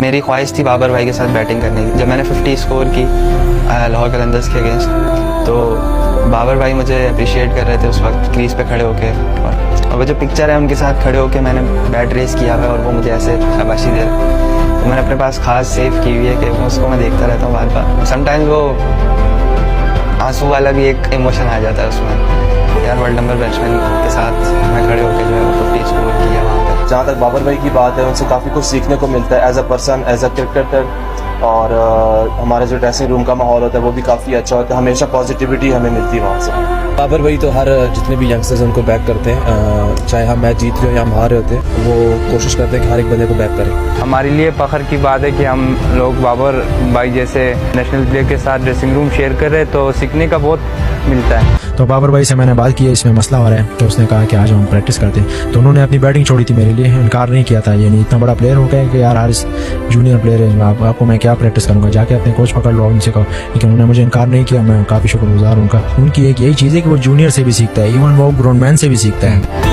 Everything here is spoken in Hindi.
मेरी ख्वाहिश थी बाबर भाई के साथ बैटिंग करने की। जब मैंने 50 स्कोर की लाहौर कलंदर्स के अगेंस्ट, तो बाबर भाई मुझे अप्रिशिएट कर रहे थे उस वक्त क्रीज पे खड़े होके, और वो जो पिक्चर है उनके साथ खड़े होके मैंने बैट रेस किया हुआ है और वो मुझे ऐसे शाबाशी दे रहे, तो मैंने अपने पास खास सेव की हुई है कि उसको मैं देखता रहता हूँ बार बार। समटाइम्स वो आंसू वाला भी एक इमोशन आ जाता है उसमें, यार वर्ल्ड नंबर बैट्समैन के साथ मैं खड़े होकर जो है वो 50 स्कोर किया वहाँ पर। जहाँ तक बाबर भाई की बात है, उनसे काफ़ी कुछ सीखने को मिलता है as a person, as a cricketer, और हमारा जो ड्रेसिंग रूम का माहौल होता है वो भी काफ़ी अच्छा होता है। हमेशा पॉजिटिविटी हमें मिलती है वहाँ से। बाबर भाई तो हर जितने भी यंगस्टर्स उनको बैक करते हैं, चाहे हम मैच जीत रहे हो या हम हार रहे होते हैं, वो कोशिश करते हैं कि हर एक बंदे को बैक करें। हमारे लिए फख्र की बात है कि हम लोग बाबर भाई जैसे नेशनल प्लेयर के साथ ड्रेसिंग रूम शेयर कर रहे हैं, तो सीखने का बहुत मिलता है। तो बाबर भाई से मैंने बात की, इसमें मसला हो रहा है, तो उसने कहा कि आज हम प्रैक्टिस करते हैं। तो उन्होंने अपनी बैटिंग छोड़ी थी मेरे लिए, इनकार नहीं किया था। यानी इतना बड़ा प्लेयर हो गया कि यार हारिस जूनियर प्लेयर है, आपको मैं क्या प्रैक्टिस करूंगा, जाके अपने कोच पकड़ लो उनसे कहो। लेकिन उन्होंने मुझे इनकार नहीं किया, मैं काफ़ी शुक्रगुजार उनका। उनकी एक यही चीज़ है कि वो जूनियर से भी सीखता है, इवन वो ग्राउंडमैन से भी सीखता है।